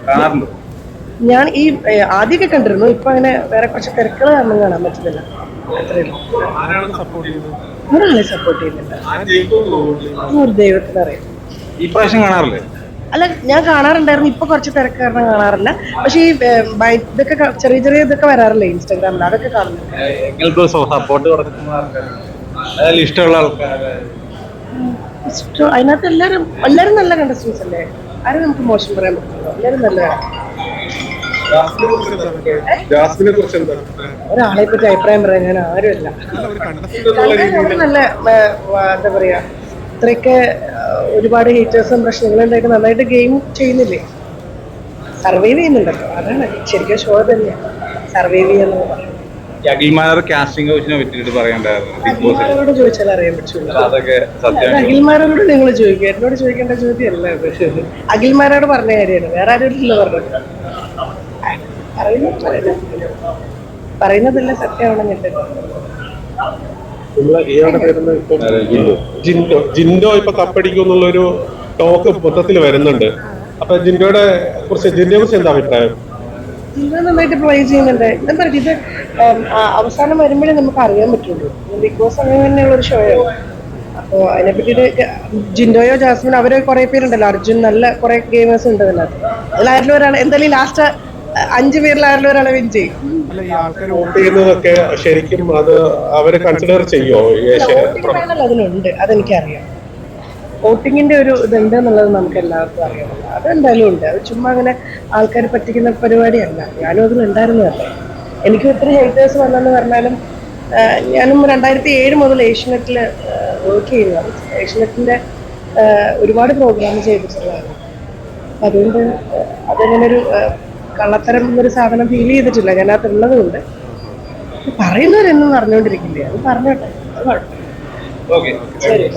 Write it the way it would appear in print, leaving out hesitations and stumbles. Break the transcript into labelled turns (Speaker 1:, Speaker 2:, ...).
Speaker 1: കാണാറുണ്ടോ?
Speaker 2: ഞാൻ ഈ ആദ്യമൊക്കെ കണ്ടിരുന്നു. ഇപ്പൊ അങ്ങനെ വേറെ കുറച്ച് തിരക്കുകൾ കാരണം കാണാൻ പറ്റുന്നില്ല. ഒരാളെ സപ്പോർട്ട് ചെയ്യുന്നുണ്ട്. ഒരു ദൈവത്തിന് അറിയാം.
Speaker 1: ഈ പ്രാവശ്യം കാണാറില്ലേ?
Speaker 2: അല്ല, ഞാൻ കാണാറുണ്ടായിരുന്നു. ഇപ്പൊ കുറച്ച് തിരക്ക് കാരണം കാണാറില്ല. പക്ഷെ ഈ ഇതൊക്കെ ചെറിയ ചെറിയ ഇതൊക്കെ വരാറില്ലേ ഇൻസ്റ്റാഗ്രാമിൽ, അതൊക്കെ കാണുന്നുണ്ട്.
Speaker 1: സപ്പോർട്ട് കൊടുക്കുന്ന ആൾക്കാർ, ഇഷ്ടമുള്ള ആൾക്കാർ
Speaker 2: അതിനകത്ത് എല്ലാരും നല്ല കണ്ടസ്റ്റൻസ് അല്ലേ. ആരും നമുക്ക് മോശം പറയാൻ പറ്റില്ല. എല്ലാരും നല്ലതാണ്. ഒരാളെ പറ്റി അഭിപ്രായം പറയാൻ ഞാൻ ആരുമല്ല. നല്ല എന്താ പറയാ, ഇത്രയൊക്കെ ഒരുപാട് ഹീറ്റേഴ്സും പ്രശ്നങ്ങളും ഉണ്ടായിട്ട് നന്നായിട്ട് ഗെയിം ചെയ്യുന്നില്ലേ, സർവൈവ് ചെയ്യുന്നുണ്ടല്ലോ. അതാണ് ശരിക്കും ഷോ തന്നെയാണ് സർവൈവ് ചെയ്യാന്ന് പറയുന്നത്.
Speaker 1: കാസ്റ്റിംഗ് കോച്ചിനെ പറ്റിയിട്ട് പറയണ്ടായിരുന്നു.
Speaker 2: അഖിൽമാരോട് ചോദിച്ചാൽ അറിയാൻ പറ്റൂല.
Speaker 1: അതൊക്കെ സത്യം.
Speaker 2: അഖിൽമാരോട് നിങ്ങൾ ചോദിക്കുക, എന്നോട് ചോദിക്കേണ്ട ചോദ്യമല്ല. അഖിൽമാരോട് പറഞ്ഞ കാര്യമാണ്, വേറെ ആരും പറഞ്ഞത്. പറയുന്നതല്ല സത്യമാണെന്നിട്ട്.
Speaker 3: ജിൻഡോ ഇപ്പൊ കപ്പടിക്കും എന്നുള്ളൊരു ടോക്ക് മൊത്തത്തിൽ വരുന്നുണ്ട്. അപ്പൊ ജിൻഡോയെ കുറിച്ച് എന്താ അഭിപ്രായം?
Speaker 2: ജിൻഡോ നന്നായിട്ട് പ്ലേ ചെയ്യുന്നുണ്ട്. എന്താ പറയുക, ഇത് അവസാനം വരുമ്പോഴേ നമുക്ക് അറിയാൻ പറ്റുള്ളൂ. ബിഗ് ബോസ് അങ്ങനെ തന്നെയുള്ള ഒരു ഷോയാണ്. അപ്പോൾ അതിനെ പറ്റിയിട്ട് ജിൻഡോയോ ജാസ്മിനോ അവര് കുറെ പേരുണ്ടല്ലോ, അർജുൻ, നല്ല കുറെ ഗെയിമേഴ്സ് ഉണ്ട് അതിനകത്ത്. അതിലായിരുന്നു ഒരാൾ എന്തായാലും ലാസ്റ്റ് 5 പേരിലായിരുന്നു ഒരാളെ വിൻ ചെയ്യും.
Speaker 3: ചെയ്യുന്നതൊക്കെ ശരിക്കും അത് അവര് കൺസിഡർ ചെയ്യോ?
Speaker 2: അതിനുണ്ട്, അതെനിക്കറിയാം. വോട്ടിങ്ങിന്റെ ഒരു ഇതുണ്ട് എന്നുള്ളത് നമുക്ക് എല്ലാവർക്കും അറിയാമല്ലോ. അതെന്തായാലും ഉണ്ട്. അത് ചുമ്മാ അങ്ങനെ ആൾക്കാർ പറ്റിക്കുന്ന പരിപാടിയല്ല. ഞാനും അതിലുണ്ടായിരുന്നതല്ലേ. എനിക്കും ഇത്ര ഹേറ്റേഴ്സ് വന്നെന്ന് പറഞ്ഞാലും ഞാനും 2007 മുതൽ ഏഷ്യനെറ്റിൽ വർക്ക് ചെയ്യുന്നതാണ്. ഏഷ്യനെറ്റിന്റെ ഒരുപാട് പ്രോഗ്രാം ചെയ്തിട്ടുള്ളതാണ്. അപ്പം അതുകൊണ്ട് അതങ്ങനെ ഒരു കള്ളത്തരം എന്നൊരു സാധനം ഫീൽ ചെയ്തിട്ടില്ല. ഞാനകത്ത് ഉള്ളത് കൊണ്ട്. പറയുന്നവരെന്നും പറഞ്ഞുകൊണ്ടിരിക്കില്ലേ, അത് പറഞ്ഞോട്ടെ, അത് കുഴപ്പമില്ല.
Speaker 1: ശരി.